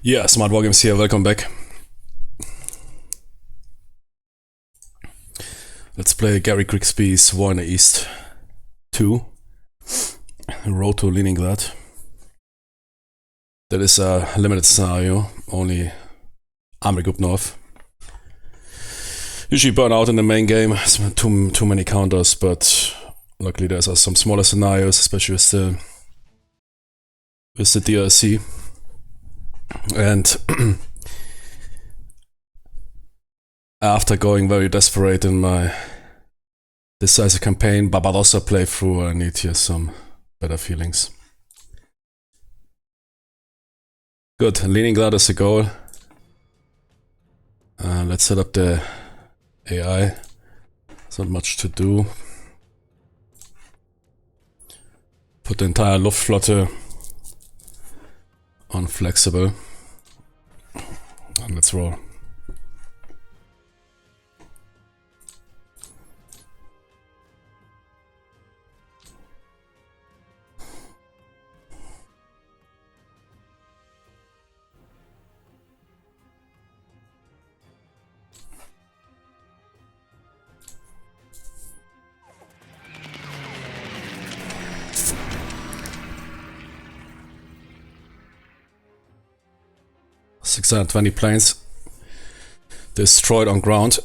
Yeah, Smart Wargames here, welcome back. Let's play Gary Grigsby's War in the East 2, Road to Leningrad. That is a limited scenario, only Army Group North. Usually burn out in the main game, too many counters, but luckily there's some smaller scenarios, especially with the DLC. And after going very desperate in my decisive campaign Barbarossa playthrough, I need here some better feelings. Good, Leningrad is the goal. Let's set up the AI. There's not much to do. Put the entire Luftflotte on flexible. And let's roll. $620 planes destroyed on ground.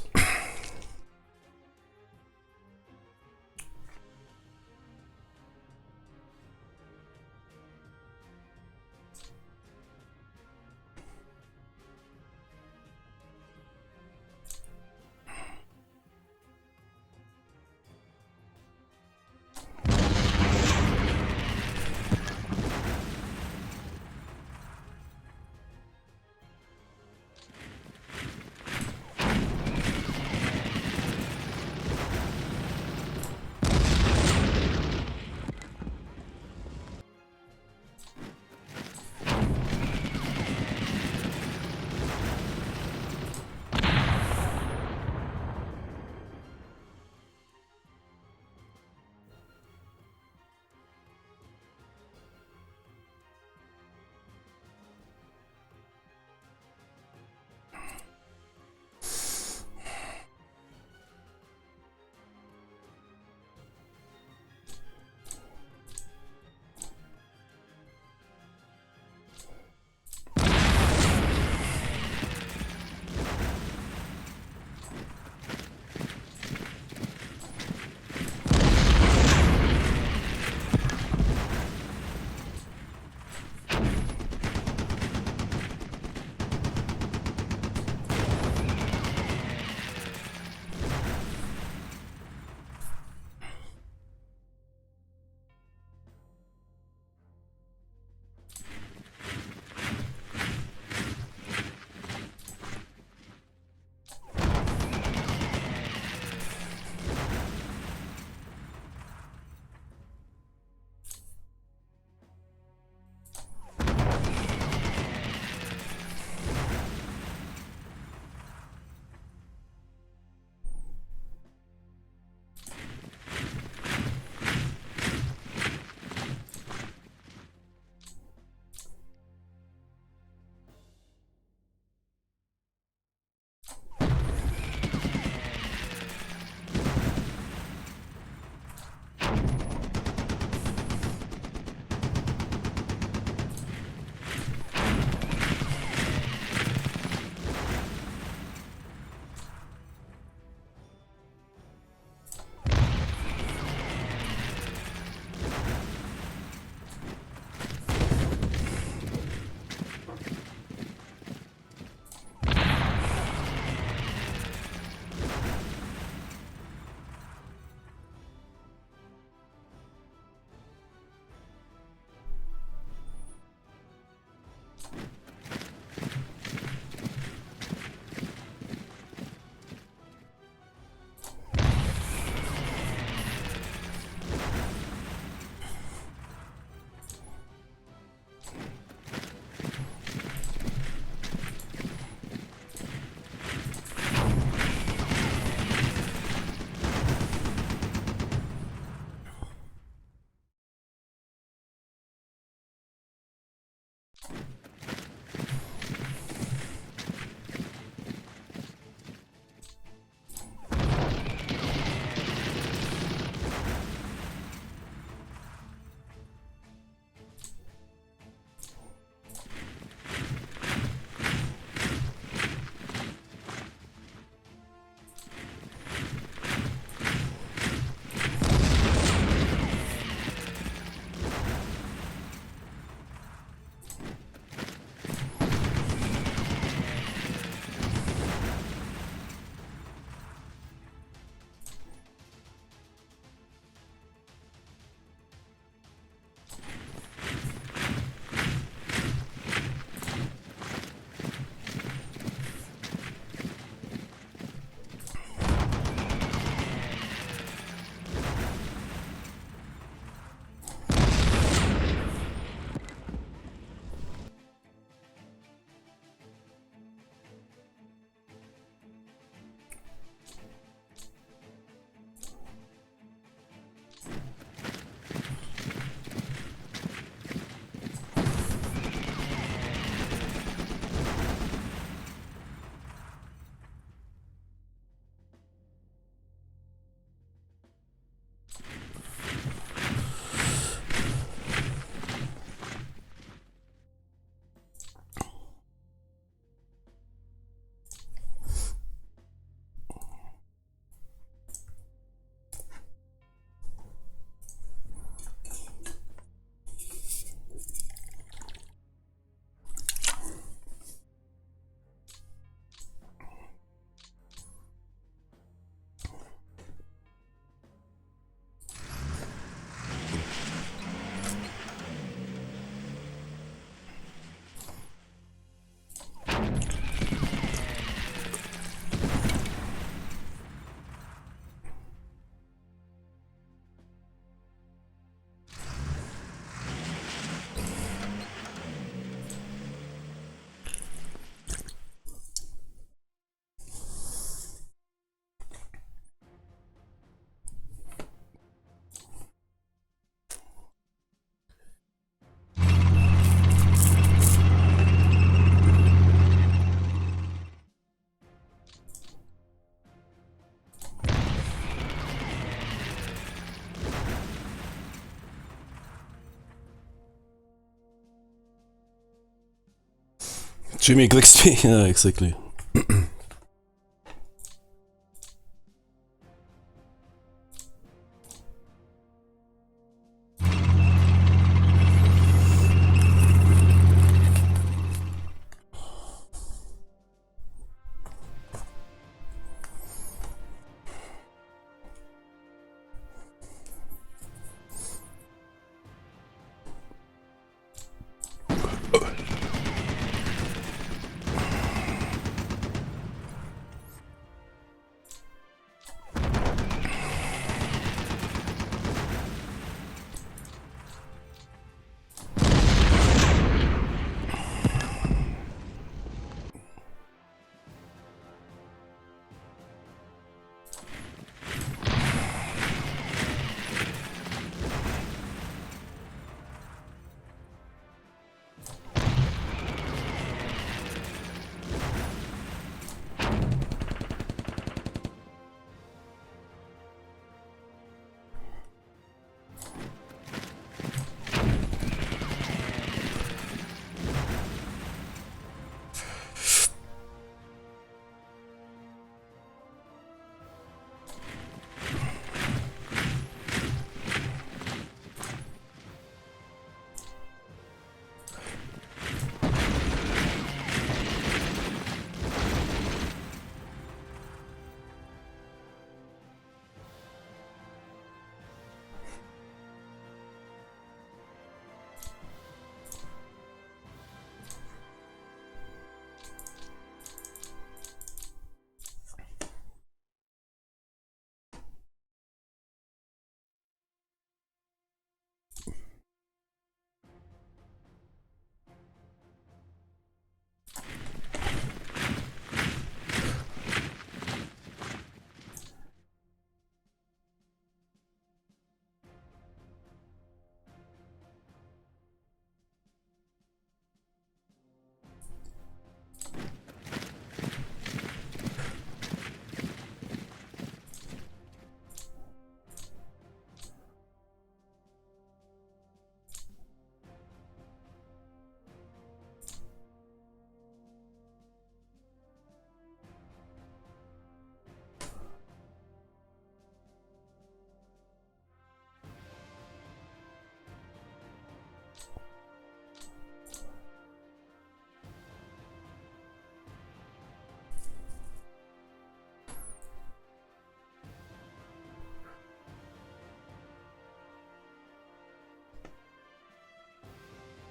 Jimmy Grigsby, yeah, exactly.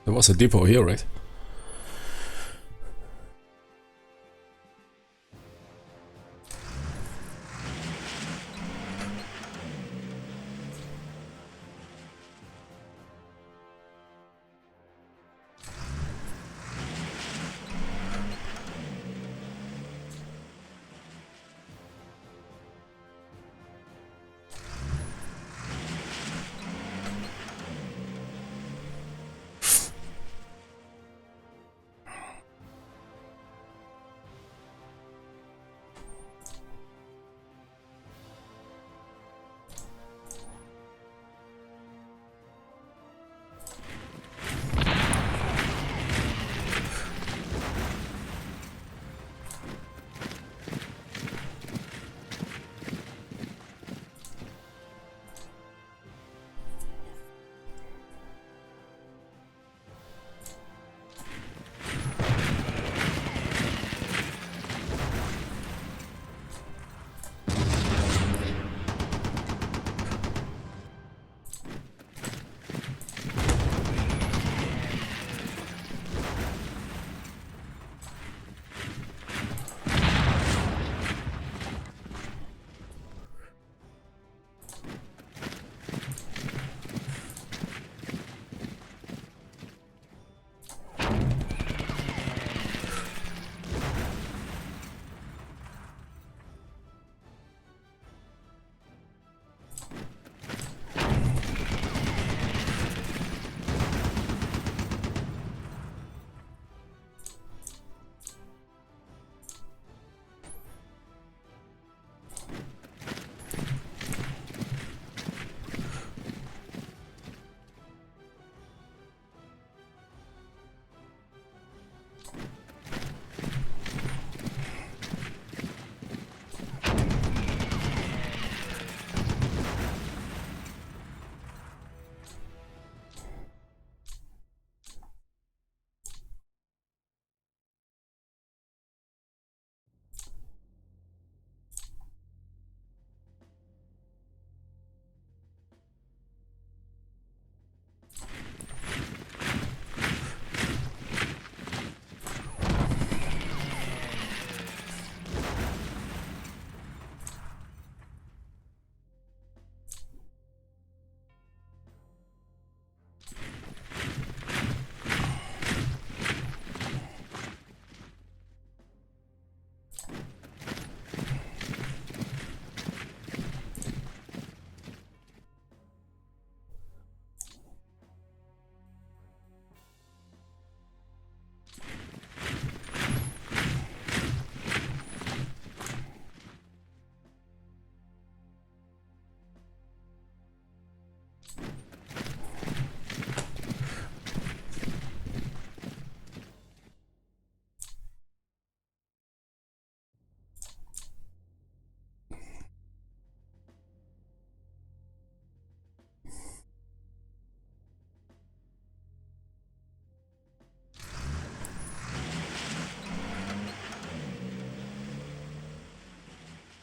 There was a depot here, right?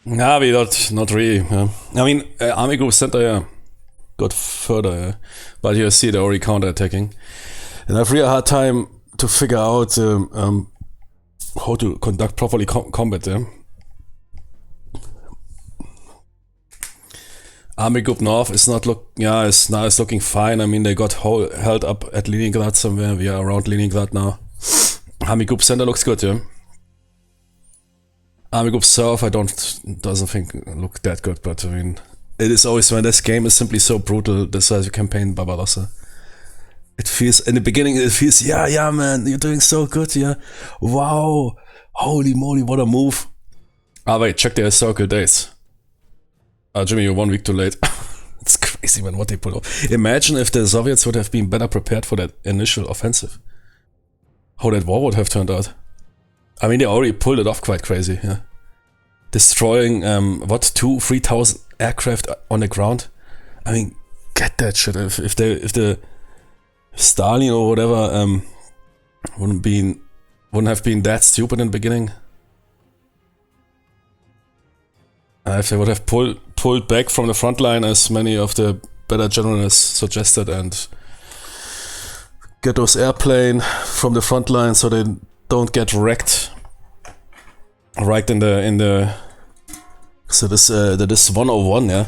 Nah, we not really. Yeah. I mean, Army Group Center, yeah, got further, yeah. But you see, they're already counter-attacking. And I have really hard time to figure out how to conduct properly combat, yeah. Army Group North is not it's looking fine. I mean, they got held up at Leningrad somewhere. We are around Leningrad now. Army Group Center looks good, yeah. Army Group South, doesn't think look that good, but I mean, it is always when this game is simply so brutal. This is a campaign Barbarossa. It feels in the beginning. It feels yeah man, you're doing so good, yeah. Wow, holy moly, what a move! Ah wait, check the historical dates. Jimmy, you're 1 week too late. It's crazy, man, what they pulled off. Imagine if the Soviets would have been better prepared for that initial offensive. How that war would have turned out. I mean, they already pulled it off quite crazy, yeah. Destroying, 3,000 aircraft on the ground? I mean, get that shit. If the Stalin or whatever wouldn't have been that stupid in the beginning. If they would have pulled back from the front line, as many of the better generals suggested, and get those airplanes from the front line so they don't get wrecked right in the so this 101, yeah,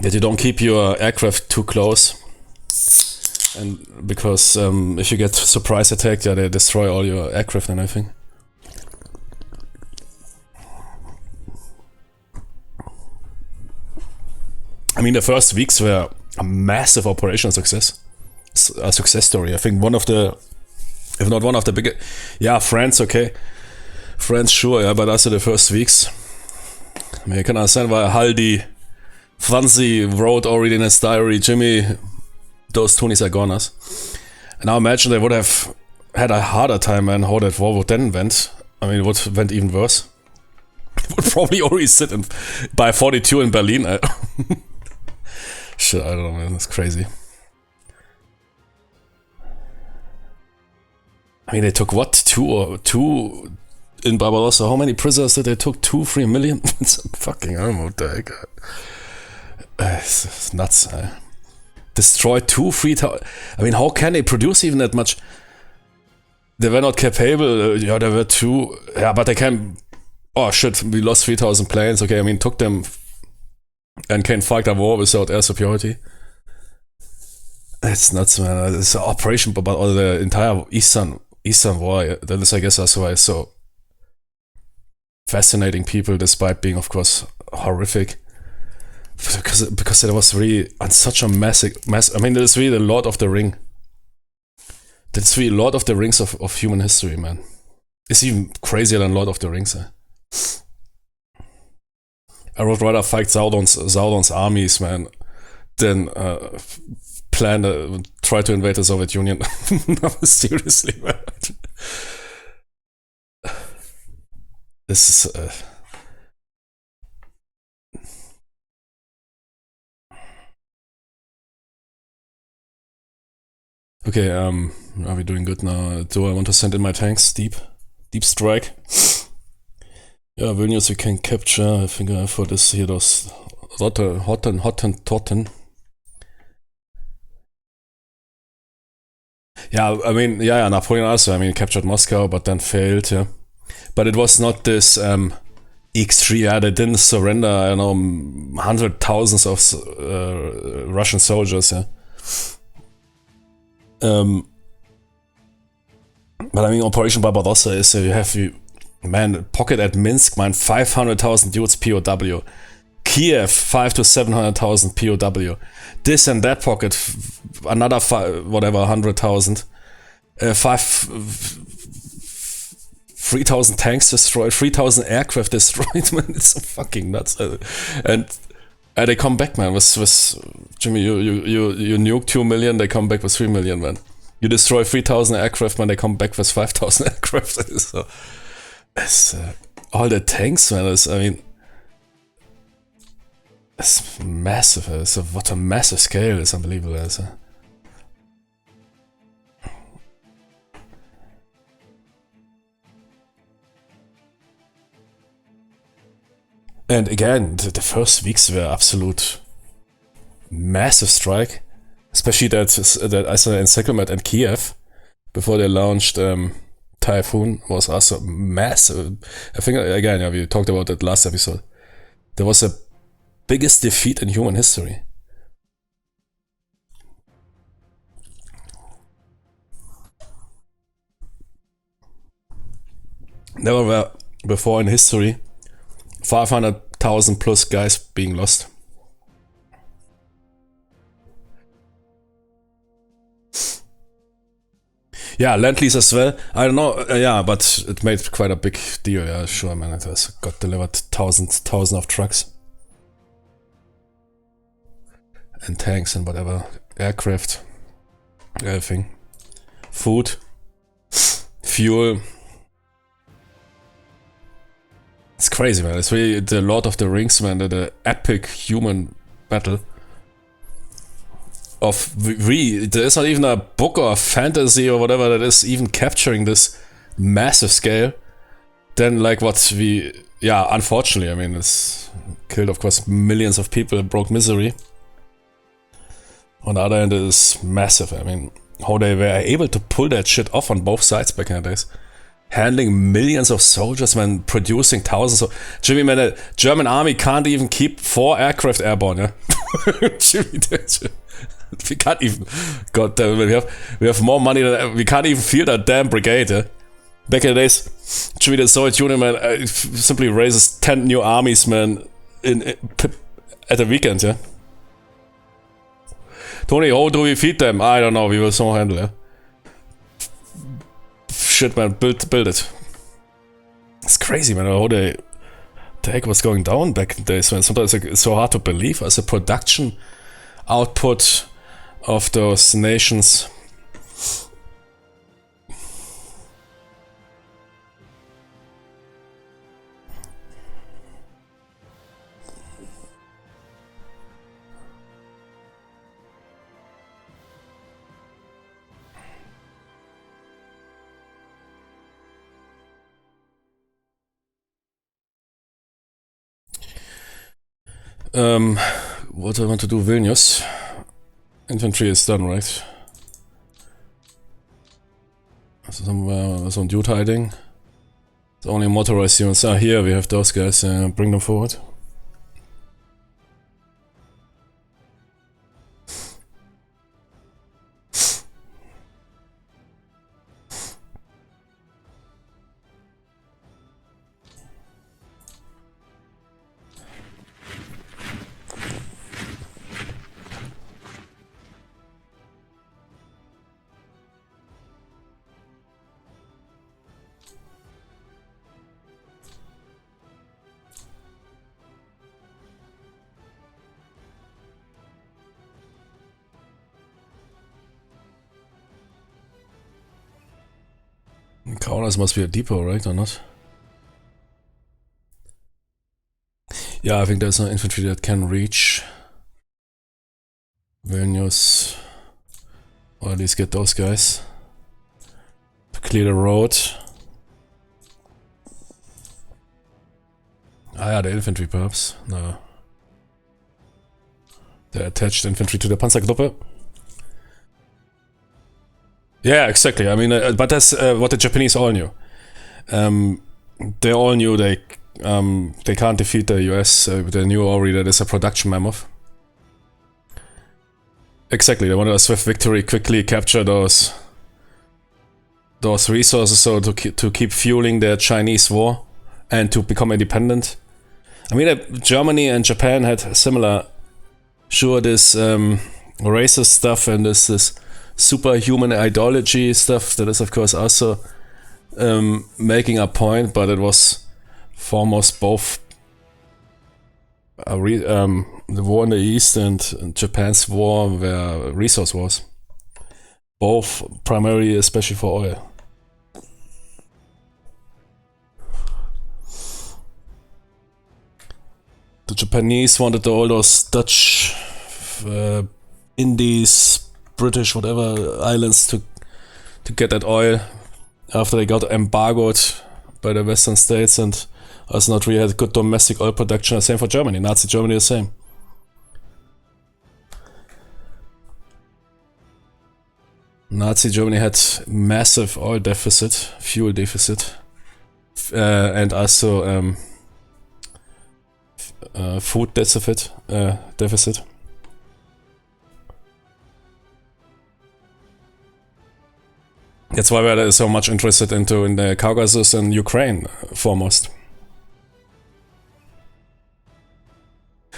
that you don't keep your aircraft too close, and because if you get surprise attacked, yeah, they destroy all your aircraft and everything. I mean, the first weeks were a massive operational success. A success story. I think one of the, if not one of the biggest. Yeah, France, okay. France, sure, yeah, but also the first weeks. I mean, you can understand why Haldi, Franzi wrote already in his diary, Jimmy, those Tunis are goners. And now imagine they would have had a harder time, man, how that war would then went. I mean, it went even worse. It would probably already sit by 42 in Berlin. Shit, I don't know, man, that's crazy. I mean, they took what? Two in Barbarossa. How many prisoners did they took? 3 million? It's fucking, I don't know what the heck. It's nuts. Destroyed 3,000. I mean, how can they produce even that much? They were not capable. Yeah, there were two. Yeah, but they can. Oh shit, we lost 3,000 planes. Okay, I mean, took them and can fight a war without air superiority. It's nuts, man. It's an operation, but all the entire Eastern War. That is, I guess, that's why it's so fascinating people, despite being, of course, horrific. Because it was really on such a massive. I mean, it's really the Lord of the Ring. That's really Lord of the Rings of human history, man. It's even crazier than Lord of the Rings. I would rather fight Sauron's armies, man, than try to invade the Soviet Union. No, seriously, man. This is. Okay, are we doing good now? Do I want to send in my tanks? Deep strike. Yeah, Vilnius we can capture. I think for this here, those Hottentotten. Yeah, I mean, yeah, Napoleon also, I mean, captured Moscow, but then failed, yeah. But it was not this extreme, yeah, they didn't surrender, I don't know, 100,000s of Russian soldiers, yeah. But I mean, Operation Barbarossa is pocket at Minsk, man, 500,000 dudes POW. Kiev, 500,000 to 700,000 POW. This and that pocket, another 100,000. 3,000 tanks destroyed, 3,000 aircraft destroyed, man. It's so fucking nuts. And they come back, man. With Jimmy, you nuke 2 million, they come back with 3 million, man. You destroy 3,000 aircraft, man. They come back with 5,000 aircraft. So, all the tanks, man. It's massive. What a massive scale! It's unbelievable. And again, the first weeks were absolute massive strike, especially that Iceland encirclement and Kiev before they launched Typhoon was also massive. I think again, yeah, we talked about that last episode. There was the biggest defeat in human history. Never were before in history 500,000 plus guys being lost. Yeah, Lend-Lease as well. I don't know, yeah, but it made quite a big deal. Yeah, sure, man. It has got delivered thousands of trucks and tanks and whatever, aircraft, everything, food, fuel. It's crazy, man. It's really the Lord of the Rings, man. The epic human battle. There's not even a book or a fantasy or whatever that is even capturing this massive scale. Then, like, unfortunately, I mean, it's killed, of course, millions of people, broke misery. On the other hand, it is massive. I mean, how they were able to pull that shit off on both sides back in the days. Handling millions of soldiers, man, producing thousands of... Jimmy, man, the German army can't even keep 4 aircraft airborne, yeah? Jimmy, we can't even... God damn it, we have more money than... We can't even field that damn brigade, yeah? Back in the days, Jimmy, the Soviet Union, man, simply raises 10 new armies, man, at a weekend, yeah? Tony, how do we feed them? I don't know, we will somehow handle it. Shit, man, build it. It's crazy, man, how the heck was going down back in the days, man. Sometimes it's so hard to believe as a production output of those nations. What do I want to do? Vilnius. Infantry is done, right? Some dude hiding. It's only motorized units. Here we have those guys. Bring them forward. Kaunas must be a depot, right, or not? Yeah, I think there's no infantry that can reach Vilnius, or at least get those guys to clear the road. Ah, yeah, the infantry perhaps. No. The attached infantry to the Panzergruppe. Yeah, exactly. I mean, but that's what the Japanese all knew. They all knew they can't defeat the US. They knew already that it's a production mammoth. Exactly. They wanted a swift victory, quickly capture those resources, so to keep fueling the Chinese war and to become independent. I mean, Germany and Japan had similar. Sure, this racist stuff and this superhuman ideology stuff that is, of course, also making a point, but it was foremost both the war in the East and Japan's war were resource wars. Both primarily, especially for oil. The Japanese wanted all those Dutch, Indies, British, whatever islands to get that oil after they got embargoed by the Western states, and Also not really had good domestic oil production. The same for Germany. Nazi Germany the same. Nazi Germany had massive oil deficit, fuel deficit, and also food deficit. That's why we're so much interested in the Caucasus and Ukraine foremost.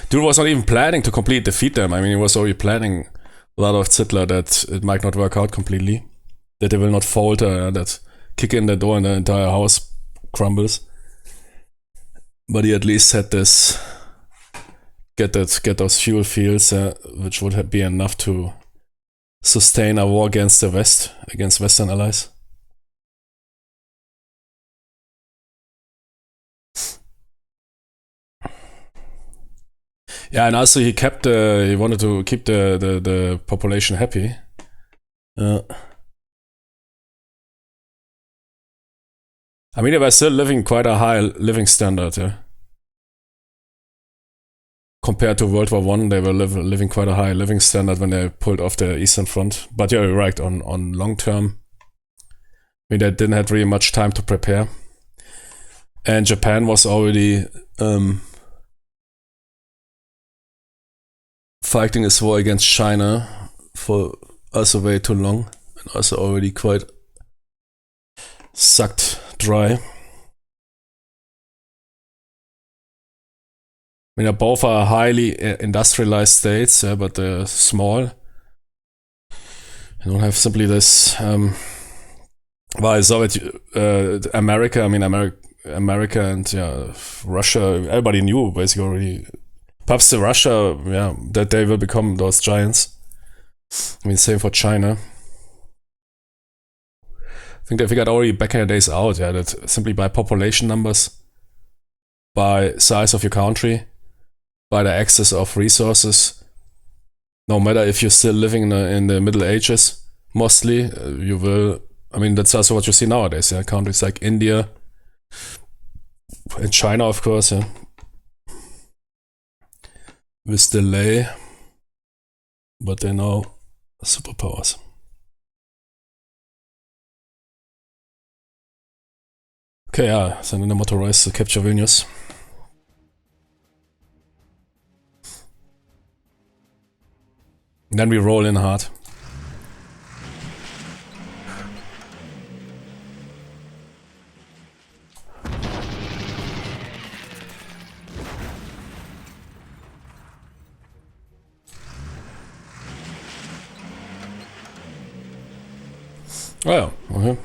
Dude was not even planning to completely defeat them. I mean, he was already planning a lot of Hitler that it might not work out completely, that they will not falter, that kick in the door and the entire house crumbles. But he at least had this, get those fuel fields, which would be enough to sustain a war against the West, against Western allies. Yeah, and also he wanted to keep the population happy. I mean, they were still living quite a high living standard, yeah. Compared to World War I, they were living quite a high living standard when they pulled off the Eastern Front. But yeah, you're right, on long term, I mean, they didn't have really much time to prepare. And Japan was already fighting this war against China for also way too long, and also already quite sucked dry. I mean, both are highly industrialized states, but they're small. You don't have simply this. Well, Soviet America. I mean, America and Russia. Everybody knew basically already. Perhaps the Russia, that they will become those giants. I mean, same for China. I think they figured already back in the days out, that simply by population numbers, by size of your country, by the access of resources, no matter if you're still living in the Middle Ages, mostly, you will, I mean, that's also what you see nowadays, countries like India and China, of course, with delay, but they're now superpowers. Okay, send in the motorized to capture Vilnius. Then we roll in hard. Oh yeah, okay.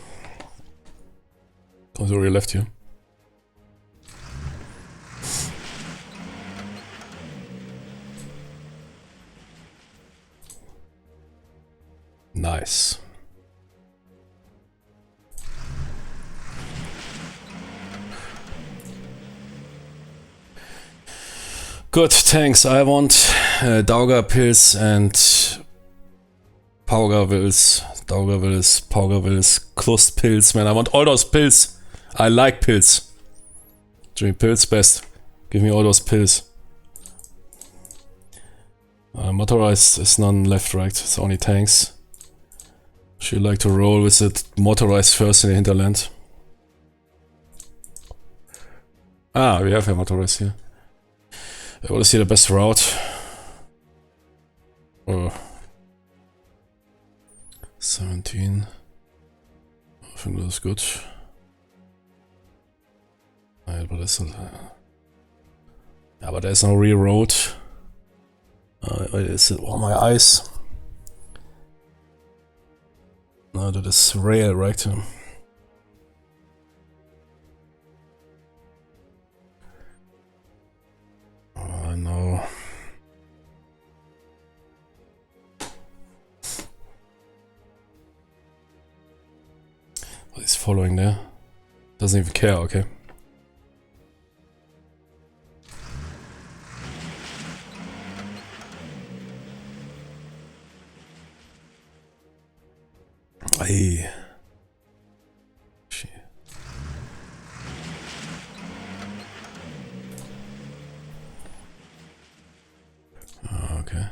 Comes already left here. Nice. Good, thanks. I want Dauger pills and Paugerwils, Klust pills, man. I want all those pills. I like pills. Drink pills best. Give me all those pills. Motorized is none left, right? It's only tanks. Should like to roll with it motorized first in the hinterland. We have a motorized here. I want to see the best route. 17. I think that's good. But that's not, but there's no real road. Is it on my eyes? No, that is rail, right? No. He's following there. Doesn't even care, okay. Hey. Okay.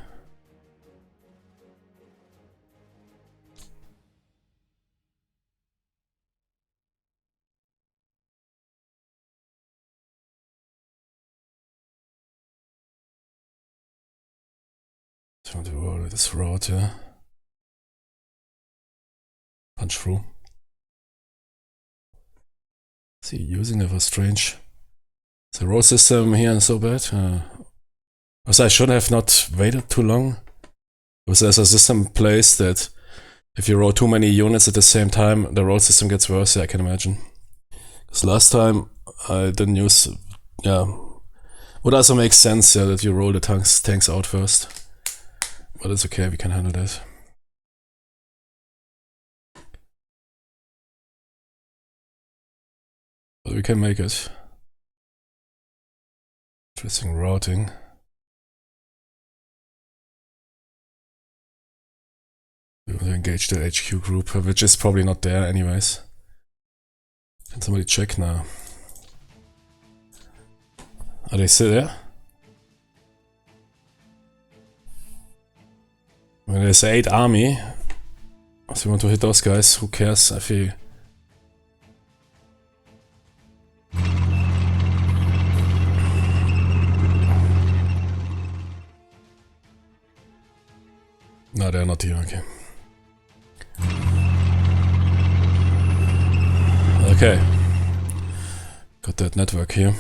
So want to roll this road, yeah. Punch through. See, using it was strange. The roll system here is so bad. Also, I should have not waited too long. Because there's a system place that if you roll too many units at the same time, the roll system gets worse, yeah, I can imagine. Because last time I didn't use, yeah. Would also make sense, yeah, that you roll the tanks out first. But it's okay, we can handle that. But we can make it. Interesting routing. We want to engage the HQ group, which is probably not there anyways. Can somebody check now? Are they still there? When there's 8 army, so we want to hit those guys, who cares if he... No, they're not here, okay. Okay. Got that network here.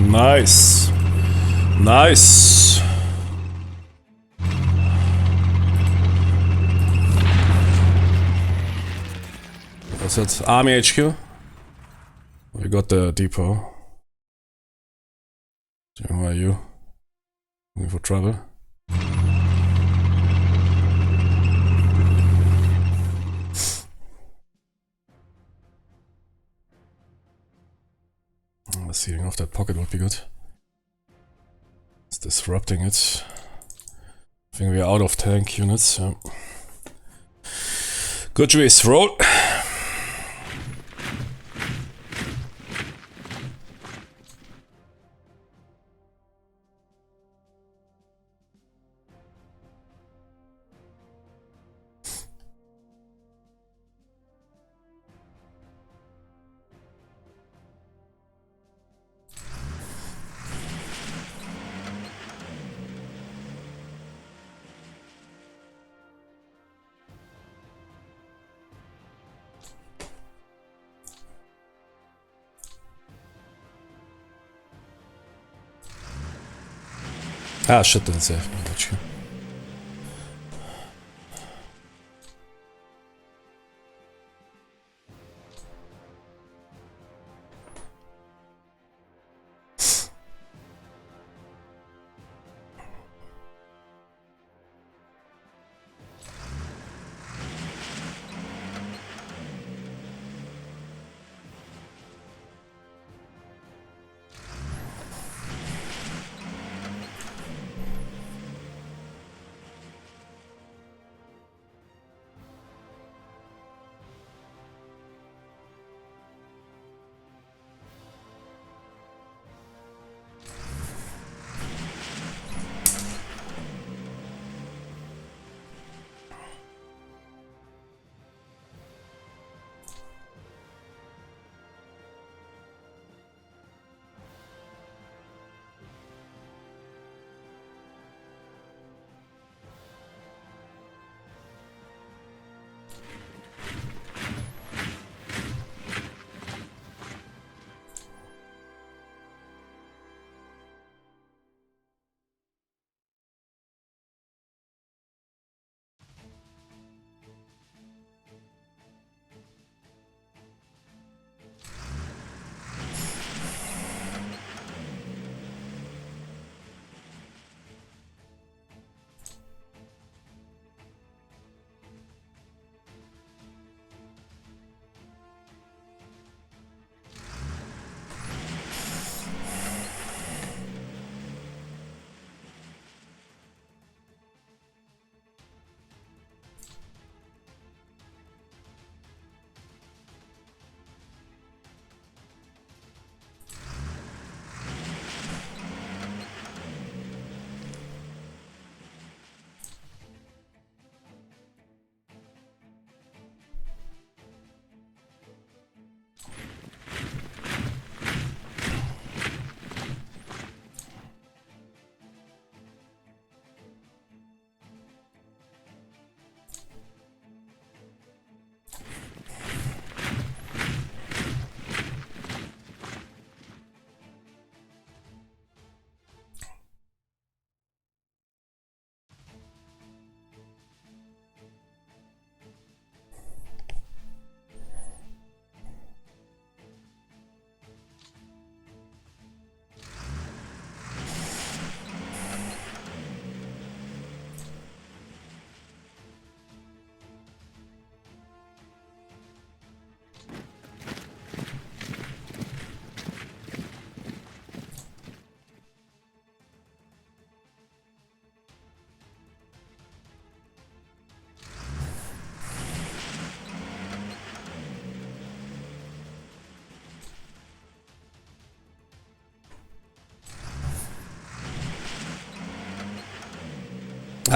Nice. Nice. What's that? Army HQ? We got the depot. Who are you? Looking for trouble? Sealing off that pocket would be good. It's disrupting it. I think we're out of tank units. Yeah. Good choice, roll. Ah, shit, didn't save me.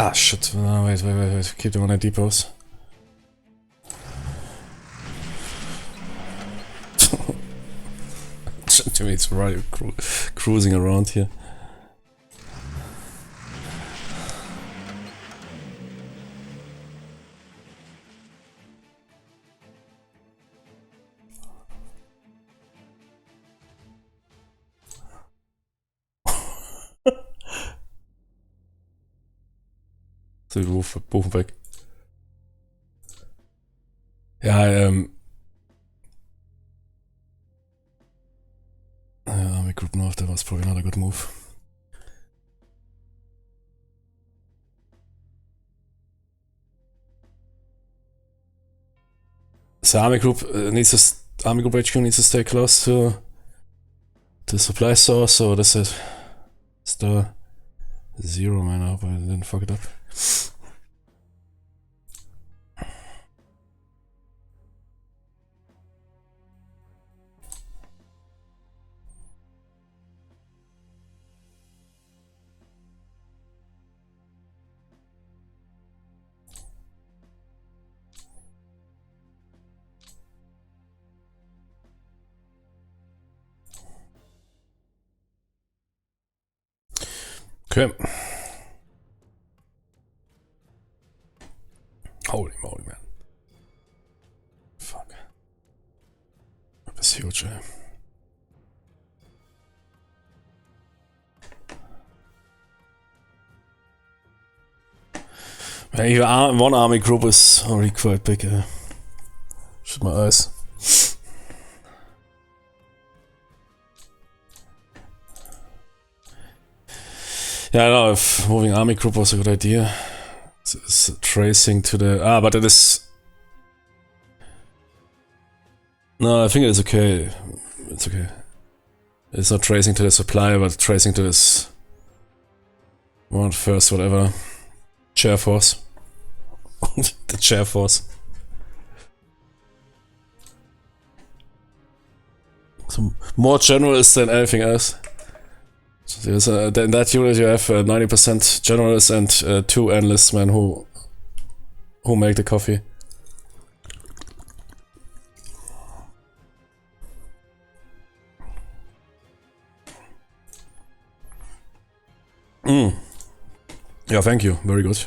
Ah, shit. No, wait. Keep them on the depots. It's right cruising around here. So, Buchen weg. Ja, Army Group North, that was probably not a good move. So Army Group HQ needs to stay close to the supply source, so that's it. Star 0, man, I hope I didn't fuck it up. Okay. Holy moly, man. Fuck. That's huge, eh? Even one army group is already quite big, eh? Shut my eyes. Yeah, I don't know if moving army group was a good idea. It's tracing to the... but it is... No, I think it's okay. It's okay. It's not tracing to the supply, but tracing to this... one first, whatever. Chair force. The chair force. So more generals than anything else. So in that unit you have 90% generals and 2 enlist men who make the coffee. Yeah, thank you. Very good.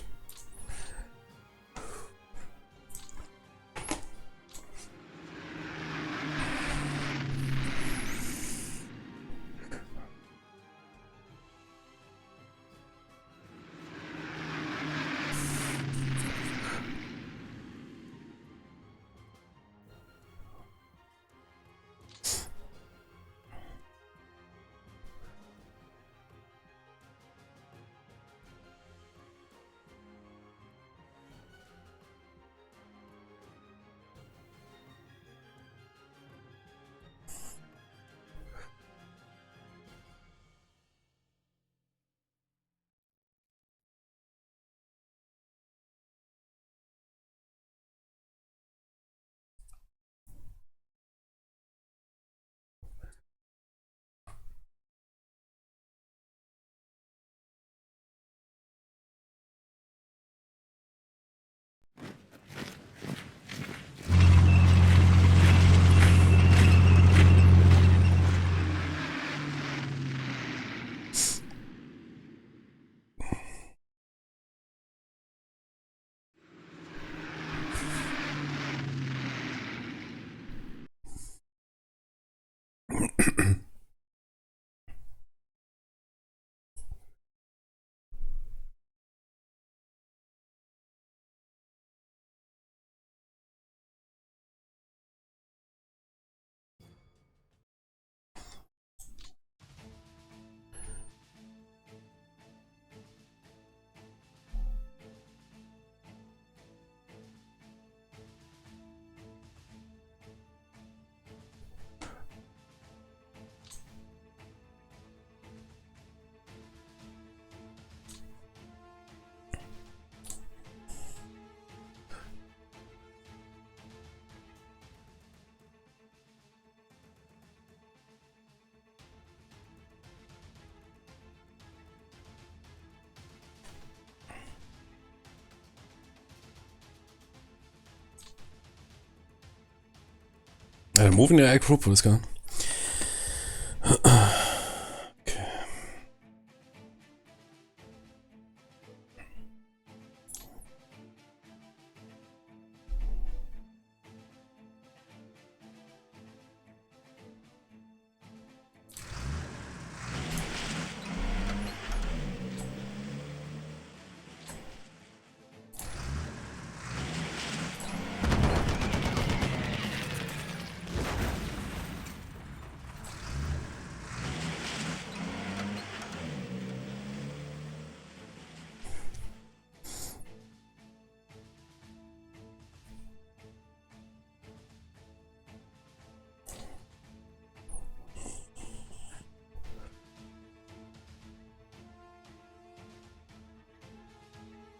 Moving the egg group for this guy.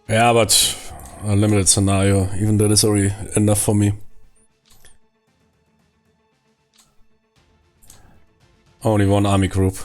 Yeah, but a limited scenario, even that is already enough for me. Only one army group.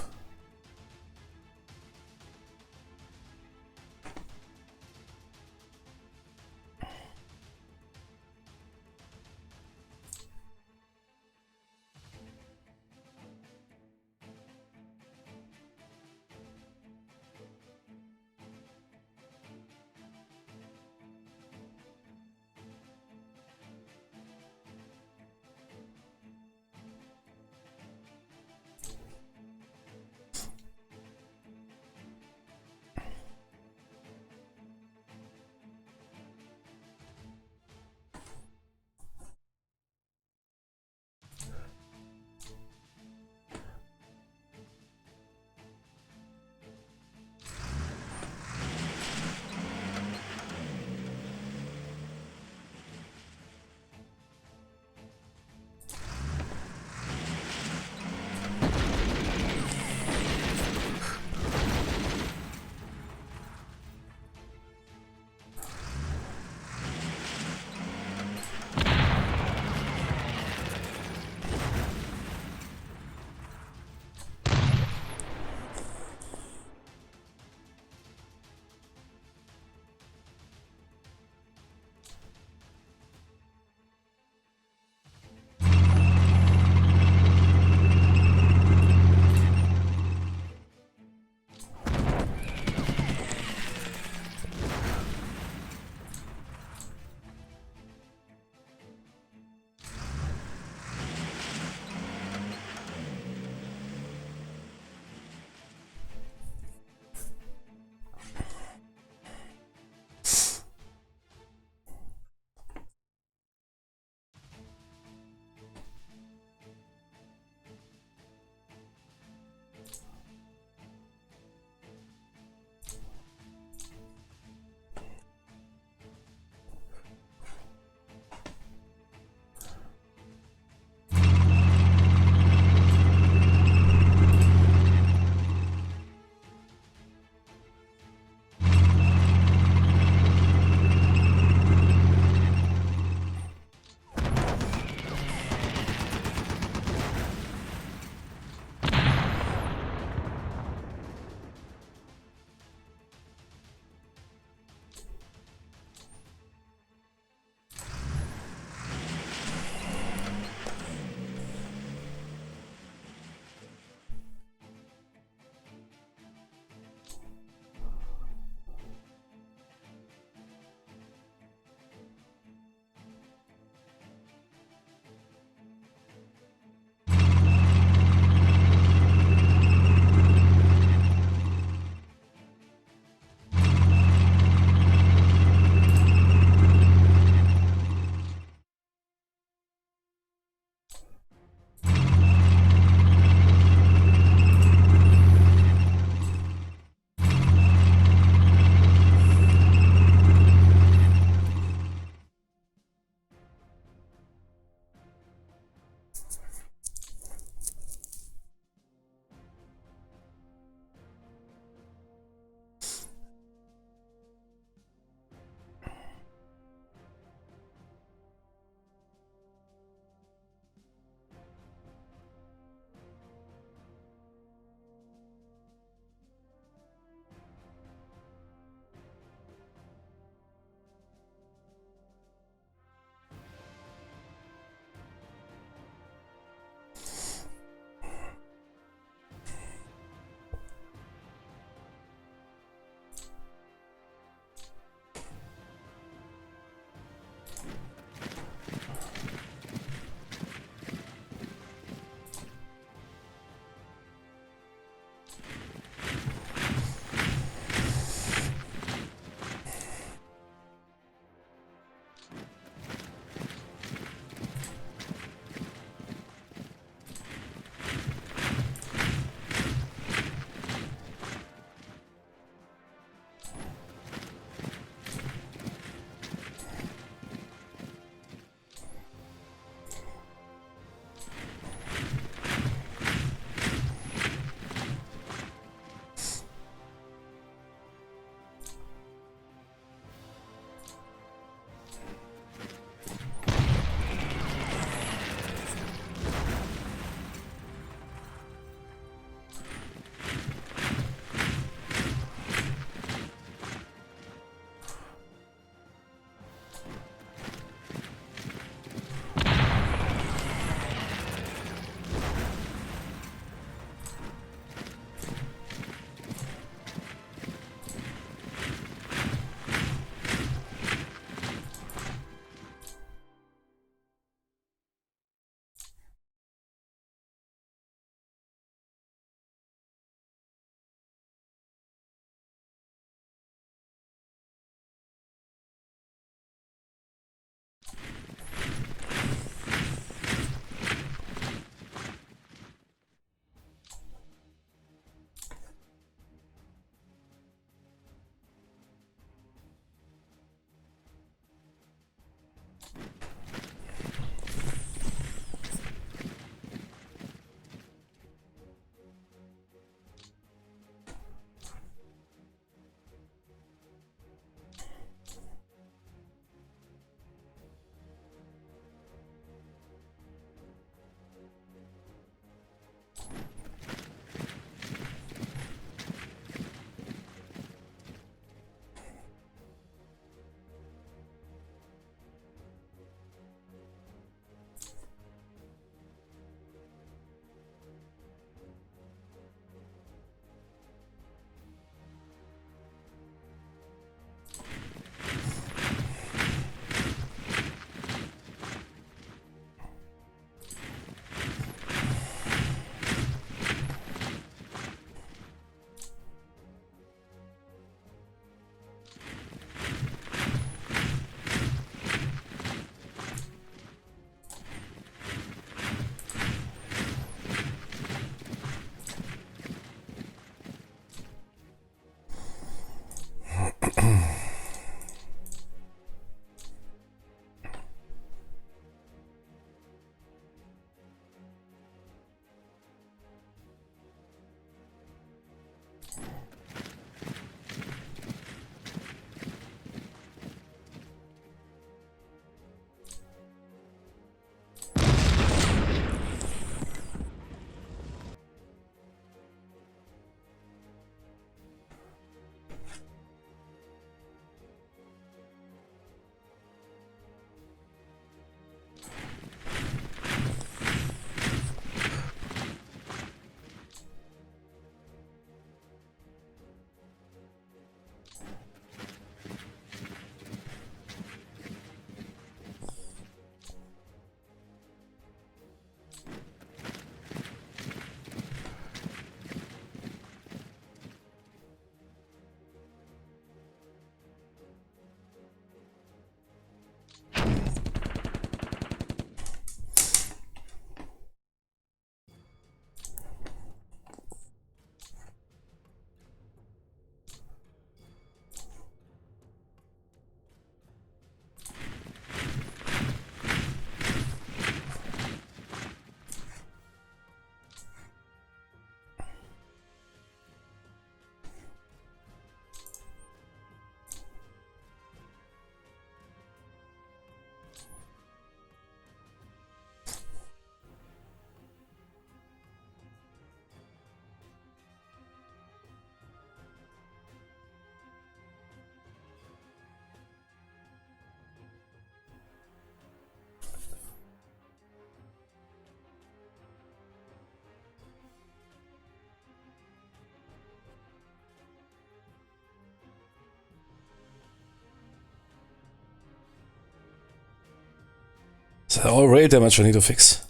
Is that all raid damage I need to fix?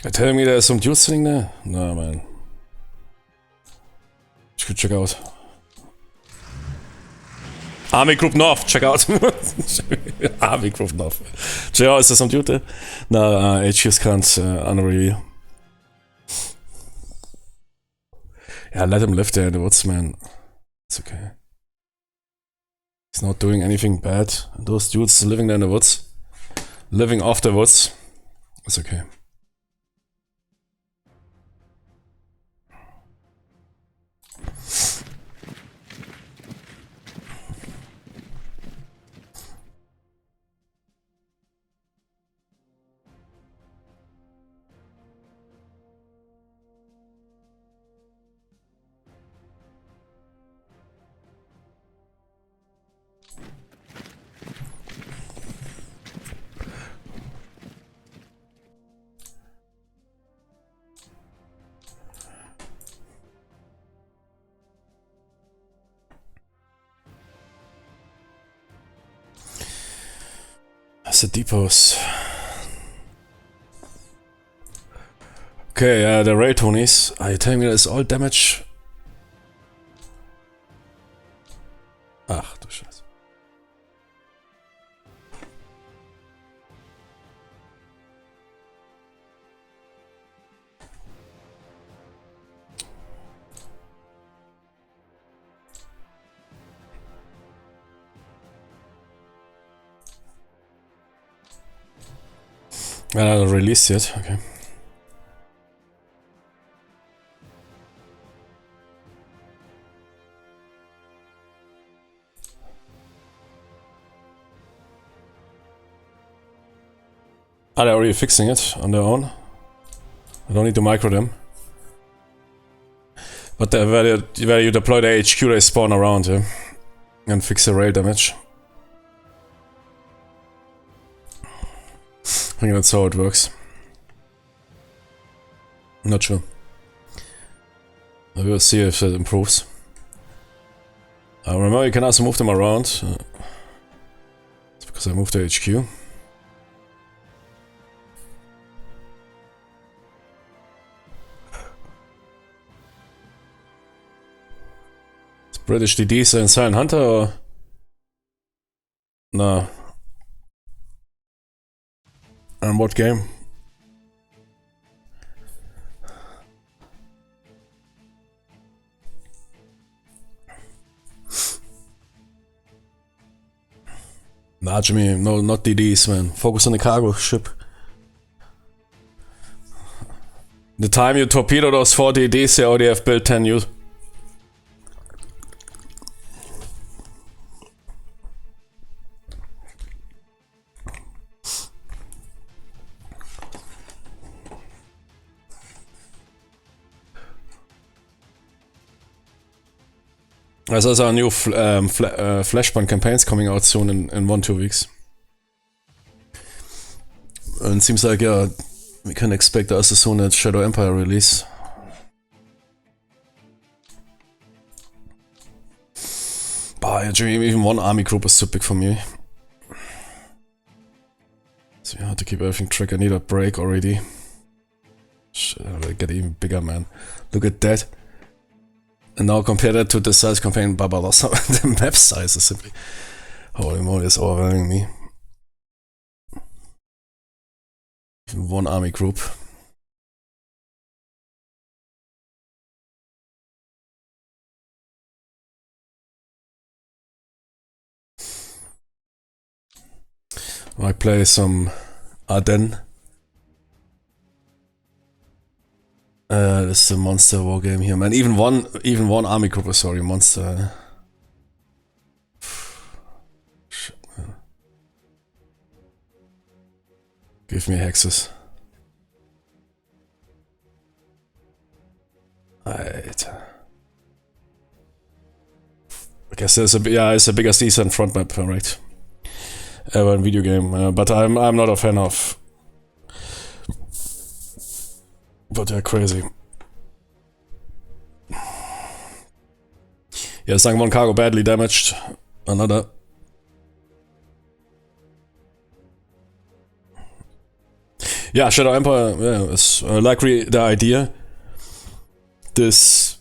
You're telling me there's some dudes sitting there? No, man. Should check out. Army Group North, check out. Army Group North. Check out, is there some dude there? No, HQ's can't unreveal. Yeah, let him live there in the woods, man. It's okay. He's not doing anything bad. Those dudes living there in the woods, living off the woods, it's okay. The depots. Okay, the raid Tonys. Are you telling me that's all damage? Ach du Scheiße. Not released yet, okay. Are they already fixing it on their own? I don't need to micro them. But where you deploy the HQ, they spawn around, yeah? And fix the rail damage. think that's how it works. Not sure. We'll see if it improves. Remember, you can also move them around. It's because I moved the HQ. Is British DDs in Silent Hunter or? No. And what game? Nah, Jimmy, no, not DDs, man. Focus on the cargo ship. The time you torpedo those 4 DDs, they already have built 10 new. There's also a new Flashpoint campaigns coming out soon in 1-2 weeks. And it seems like, yeah, we can expect us as soon as Shadow Empire release. But even one army group is too big for me. So you have to keep everything track. I need a break already. Shit, I'll get even bigger, man. Look at that. And now compare that to the size comparing Barbarossa. The map size is simply... Holy moly, it's overwhelming me. Even one army group. I might play some AGN. This is a monster war game here, man. Even one army group is sorry, monster. Shit, man. Give me hexes. Right. I guess there's it's the biggest Eastern front map, right? Ever in video game, but I'm not a fan of. But they're crazy. Yeah, sang one cargo badly damaged. Another. Yeah, Shadow Empire, yeah, is like the idea. This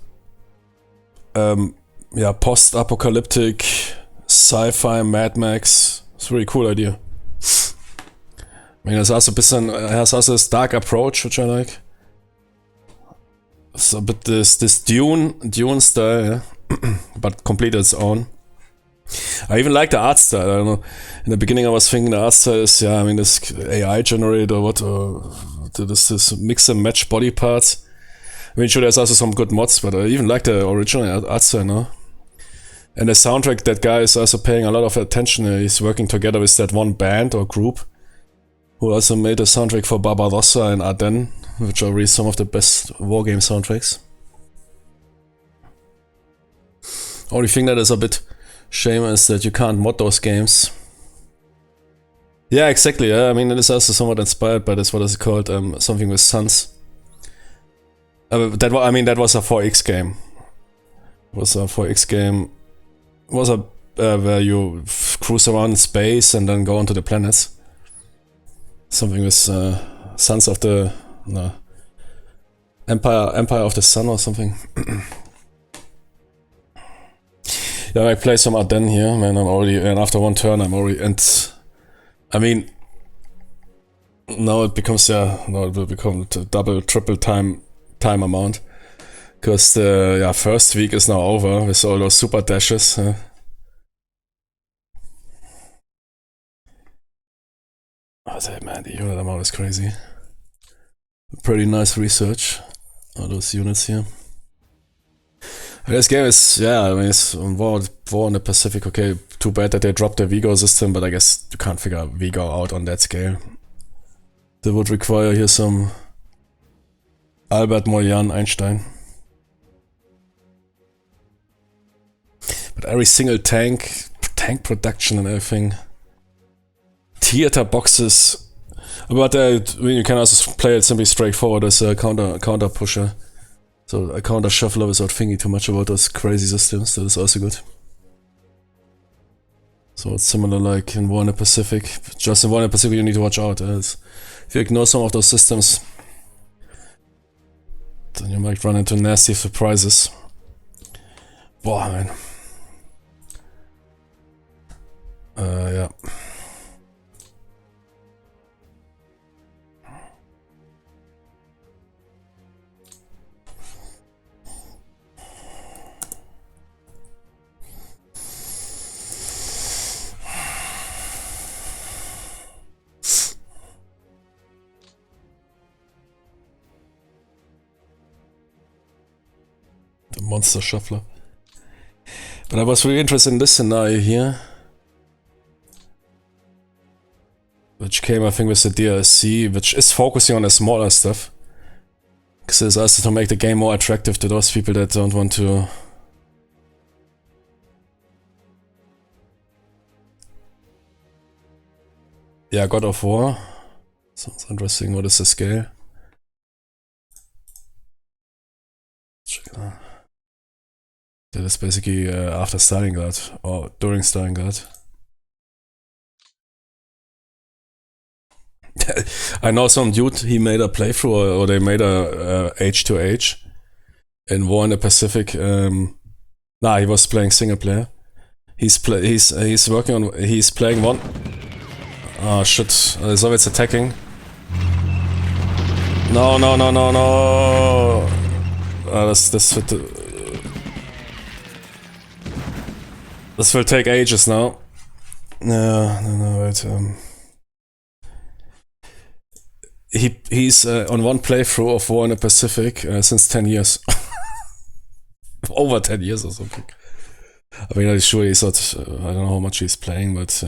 post-apocalyptic sci-fi Mad Max. It's a really cool idea. I mean, it has also this dark approach, which I like. So, but this Dune style, yeah? But complete its own. I even like the art style. I don't know. In the beginning, I was thinking the art style is, yeah, I mean, this AI generated or what, this mix and match body parts. I mean, sure, there's also some good mods, but I even like the original art style now. And the soundtrack, that guy is also paying a lot of attention. He's working together with that one band or group who also made a soundtrack for Barbarossa and AGN, which are really some of the best wargame soundtracks. Only thing that is a bit shame is that you can't mod those games. Yeah, exactly. Yeah, I mean, it is also somewhat inspired by this. What is it called? Something with suns. That was a 4X game. It was a 4X game. It was a where you cruise around in space and then go onto the planets. Something with Sons of the Empire of the Sun or something. Yeah, I play some AGN here, man. And after one turn, I'm already, and I mean, now it will become double, triple time amount, because the first week is now over with all those super dashes. Oh, man, the unit amount is crazy. Pretty nice research. All those units here. This game is, I mean, it's war in the Pacific. Okay, too bad that they dropped the Vigo system, but I guess you can't figure Vigo out on that scale. That would require here some Albert Molian Einstein. But every single tank production and everything. Theater boxes. But you can also play it simply straightforward as a counter pusher. So a counter shuffler without thinking too much about those crazy systems. That is also good. So it's similar like in War in the Pacific. Just in War in the Pacific you need to watch out. If you ignore some of those systems, then you might run into nasty surprises. Boah, man. Yeah. The monster shuffler. But I was really interested in this scenario here, which came, I think, with the DLC, which is focusing on the smaller stuff. Because it's also to make the game more attractive to those people that don't want to... Yeah, God of War. Sounds interesting. What is the scale? Check it out. That is basically after Stalingrad, or during Stalingrad. I know some dude, he made a playthrough, or they made a H2H in War in the Pacific. Nah, he was playing single player. He's working on, he's playing one. Oh shit, the Soviets attacking. No. This will take ages now. No, wait. He's on one playthrough of War in the Pacific since 10 years. Over 10 years or something. I mean, I'm sure he's not, I don't know how much he's playing, but...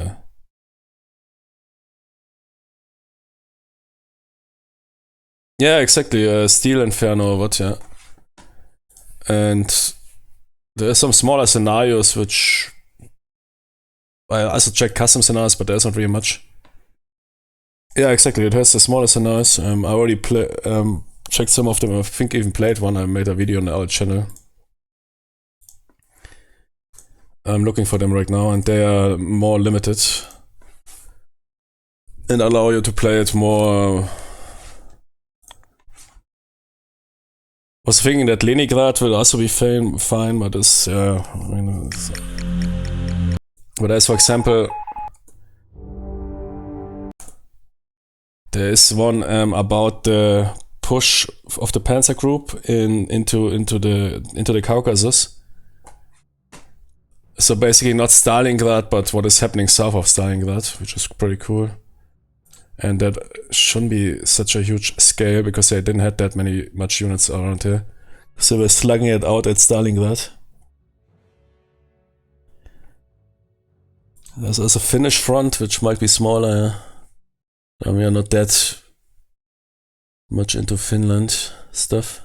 yeah, exactly, Steel Inferno or what, yeah. And there are some smaller scenarios which... I also checked custom scenarios, but there's not really much. Yeah, exactly, it has the smaller scenarios. I already checked some of them, I think even played one, I made a video on our channel. I'm looking for them right now, and they are more limited. And allow you to play it more... I was thinking that Leningrad will also be fine, but it's, yeah, I mean, it's, but as for example, there is one about the push of the Panzer Group into the Caucasus. So basically not Stalingrad, but what is happening south of Stalingrad, which is pretty cool. And that shouldn't be such a huge scale because they didn't have that much units around here. So we're slugging it out at Stalingrad. There's also Finnish front, which might be smaller. Yeah. We are not that much into Finland stuff.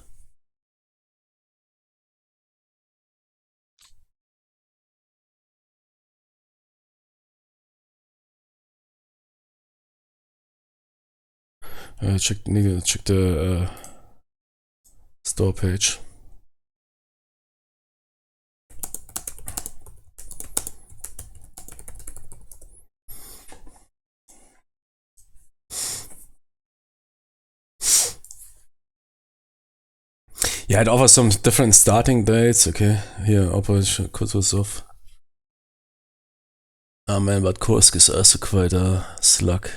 Need to check the store page. Yeah, it offers some different starting dates. Okay, here, Operation Kutuzov. Ah man, but Kursk is also quite a slug.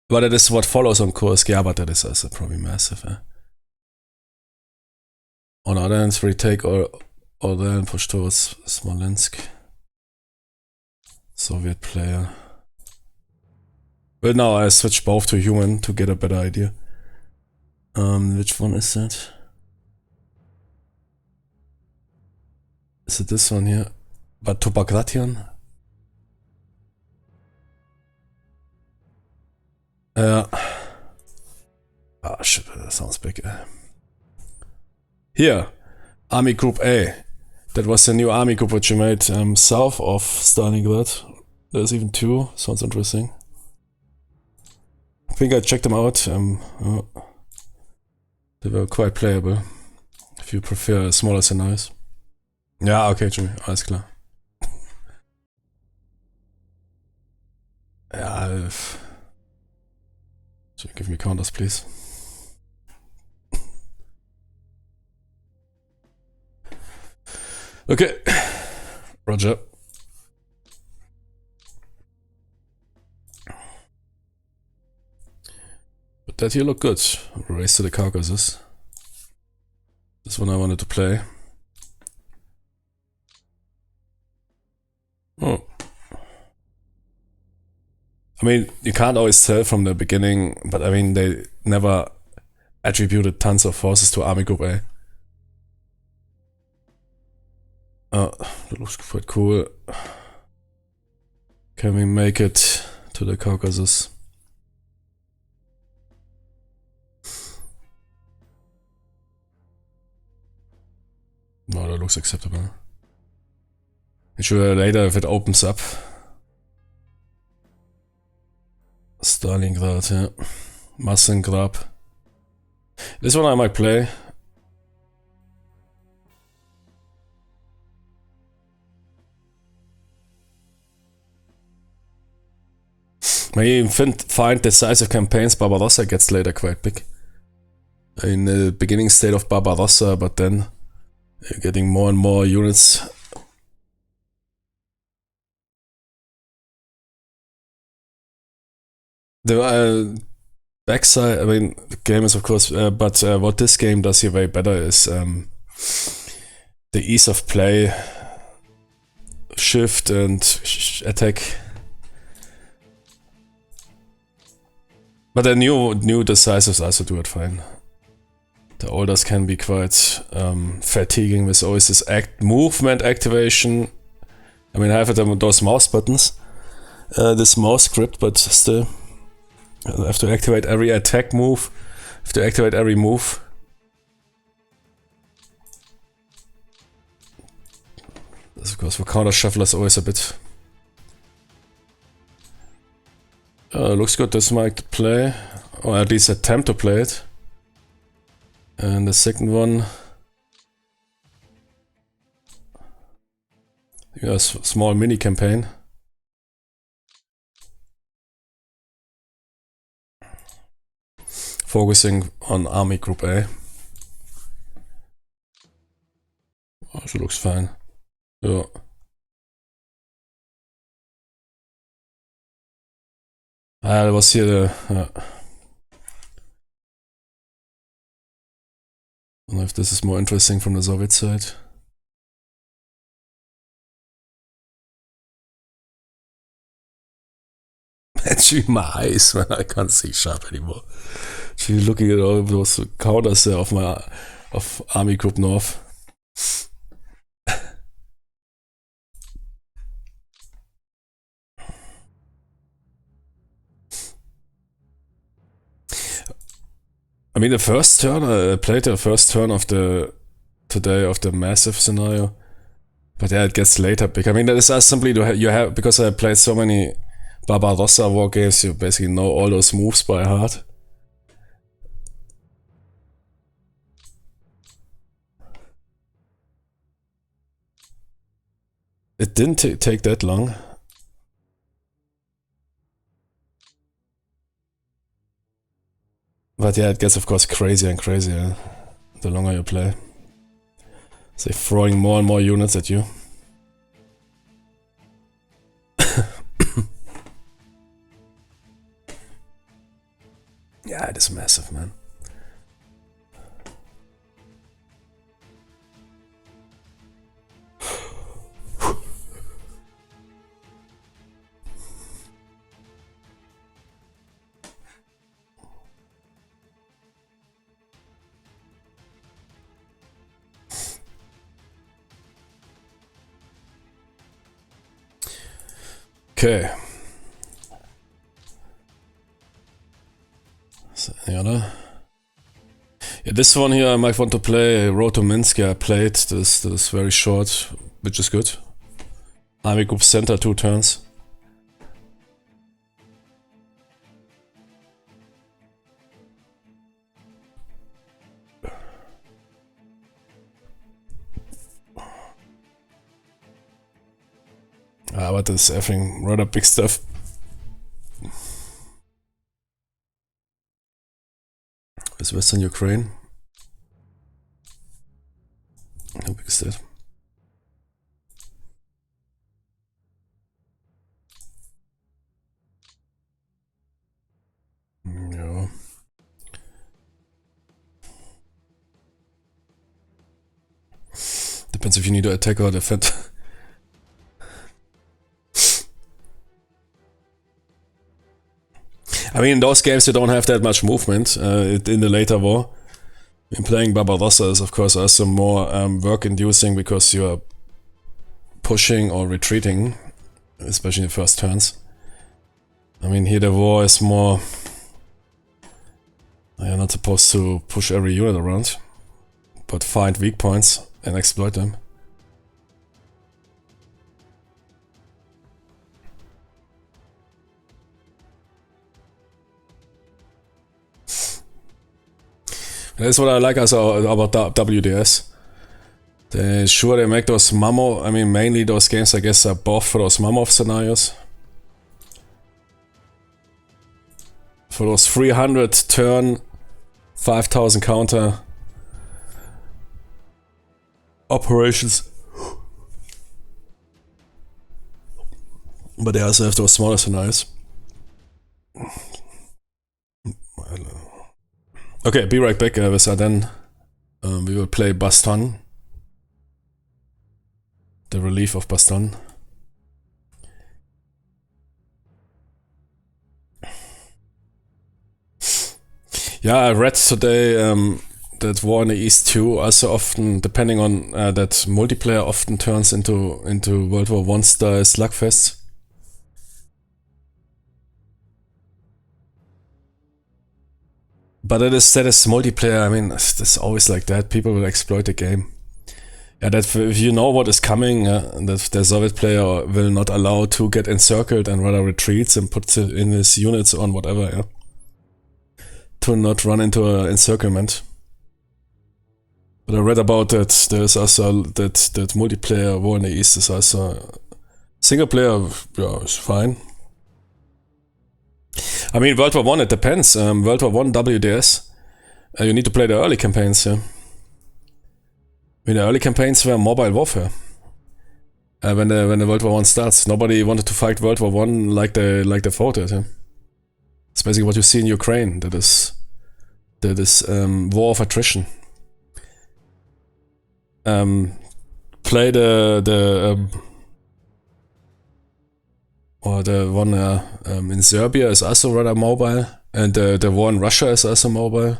But that is what follows on Kursk, yeah, but that is also probably massive, eh? On other hand, retake or then push towards Smolensk. Soviet player. Well, now I switch both to human to get a better idea. Which one is that? Is it this one here? But to Bagration? Ah shit, that sounds big. Here, Army Group A. That was the new army group which you made south of Stalingrad. There's even two, sounds interesting. think I checked them out. They were quite playable. If you prefer smaller scenarios. Ja, okay, Jimmy, alles klar. Ja, so give me counters, please. Okay, Roger. But that here looked good. Race to the Caucasus. This one I wanted to play. Oh. I mean, you can't always tell from the beginning, but I mean, they never attributed tons of forces to Army Group A. Oh, that looks quite cool. Can we make it to the Caucasus? No, that looks acceptable. Sure, later if it opens up. Stalingrad, yeah. Massengrab. This one I might play. May even find decisive campaigns. Barbarossa gets later quite big. In the beginning state of Barbarossa, but then you're getting more and more units. The backside, I mean, the game is of course, but what this game does here way better is the ease of play, shift and attack. But the new decisives also do it fine. The olders can be quite fatiguing with always this movement activation. I mean, I have those mouse buttons, this mouse script, but still. I have to activate every attack move. I have to activate every move. This, of course, for counter shufflers always a bit. Looks good. This might play, or at least attempt to play it. And the second one, a small mini campaign. Focusing on Army Group A. Oh, she looks fine. Yeah. That was here the... I don't know if this is more interesting from the Soviet side. Actually, my eyes, man, I can't see sharp anymore. Actually, looking at all those counters there of Army Group North. I mean, the first turn, I played the first turn of today of the massive scenario, but yeah, it gets later big. I mean, that is simply you have because I played so many Barbarossa war games, you basically know all those moves by heart. It didn't take that long. But yeah, it gets of course crazier and crazier the longer you play. So they're throwing more and more units at you. Yeah, it is massive, man. Okay. So, any other? Yeah, this one here I might want to play. Road to Minsk, I played. This is very short, which is good. Army Group Center, 2 turns. But this everything rather big stuff. Is Western Ukraine? How big is that? Yeah. Depends if you need to attack or defend. I mean, in those games you don't have that much movement in the later war. In playing Barbarossa is of course also more work-inducing because you are pushing or retreating, especially in the first turns. I mean, here the war is more... You're not supposed to push every unit around, but find weak points and exploit them. That's what I like also about WDS. They make those Mammoth, I mean mainly those games I guess are both for those Mammoth scenarios. For those 300 turn, 5000 counter operations. But they also have those smaller scenarios. Okay, be right back with Ardennes. We will play Bastogne. The relief of Bastogne. Yeah, I read today that War in the East 2 also often, depending on that multiplayer often turns into World War I style slugfests. But that is multiplayer. I mean, it's always like that. People will exploit the game. Yeah, that if you know what is coming, that the Soviet player will not allow to get encircled and rather retreats and puts in his units on whatever, yeah. To not run into an encirclement. But I read about that there's also that multiplayer War in the East is also single player, yeah, is fine. I mean, World War I, it depends. World War I WDS, you need to play the early campaigns, yeah. I mean, the early campaigns were mobile warfare. When the World War I starts, nobody wanted to fight World War I like they fought it. Yeah. It's basically what you see in Ukraine. That is war of attrition. Play or the one in Serbia is also rather mobile, and the war in Russia is also mobile.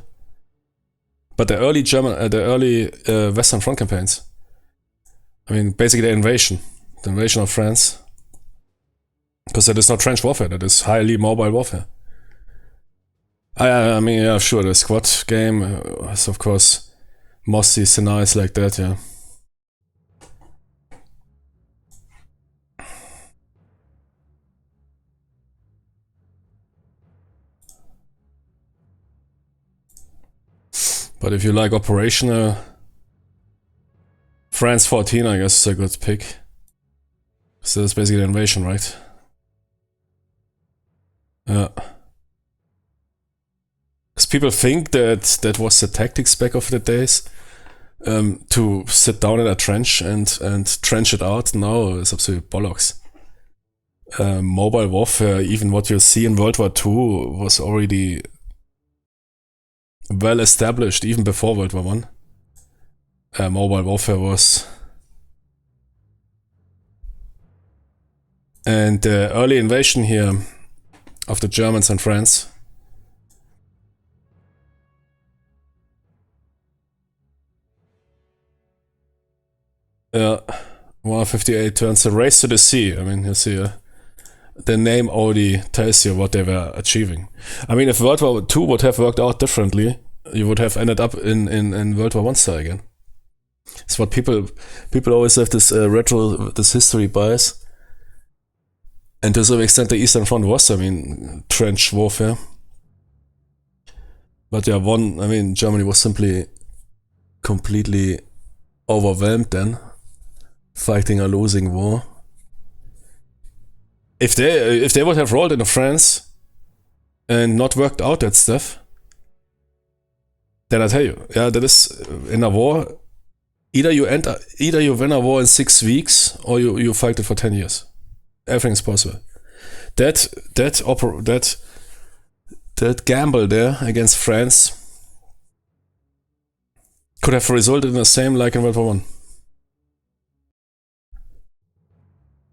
But the early Western Front campaigns, I mean, basically the invasion of France, because that is not trench warfare, that is highly mobile warfare. I mean, yeah, sure, the squad game is of course mostly scenarios like that, yeah. But if you like operational, France 14, I guess, is a good pick. So that's basically an invasion, right? Yeah. Because people think that was the tactics back of the days, to sit down in a trench and trench it out. No, it's absolutely bollocks. Mobile warfare, even what you see in World War II, was already well established even before World War I. Mobile warfare was. And the early invasion here of the Germans and France. Yeah, 158 turns, the race to the sea. I mean, you see, the name already tells you what they were achieving. I mean, if World War II would have worked out differently, you would have ended up in World War I style again. It's what people always have this this history bias. And to some extent, the Eastern Front was, I mean, trench warfare. But yeah, Germany was simply completely overwhelmed then, fighting a losing war. If they would have rolled into France and not worked out that stuff, then I tell you, yeah, that is in a war. Either you win a war in 6 weeks, or you fight it for 10 years. Everything is possible. That gamble there against France could have resulted in the same like in World War One.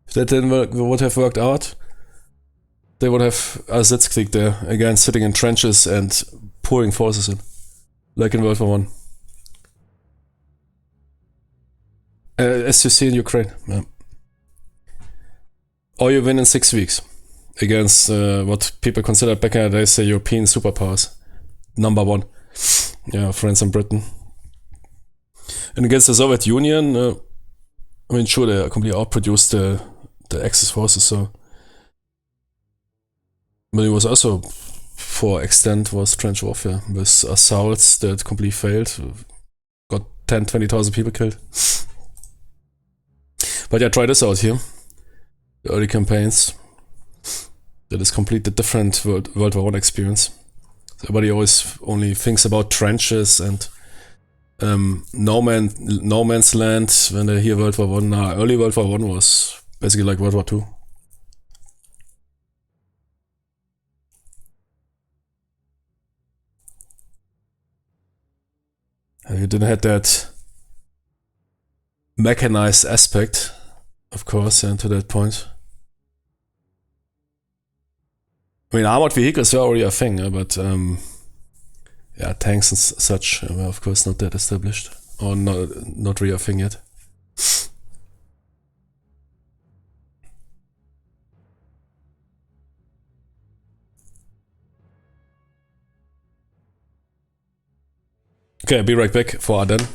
If that would have worked out, they would have a Sitzkrieg there, again sitting in trenches and pouring forces in, like in World War One. As you see in Ukraine. Yeah. Or you win in 6 weeks against what people considered back in the days the European superpowers. Number one. Yeah, France and Britain. And against the Soviet Union, I mean, sure, they completely outproduced the Axis forces, so. But it was also, for extent, was trench warfare with assaults that completely failed. Got 10, 20,000 people killed. But yeah, try this out here. The early campaigns. That is completely different World War One experience. Everybody always only thinks about trenches and no man's land when they hear World War One. Nah, early World War One was basically like World War Two. You didn't have that mechanized aspect, of course, and to that point. I mean, armored vehicles were already a thing, but yeah, tanks and such were of course not that established, or not really a thing yet. Okay, I'll be right back for Ardennes.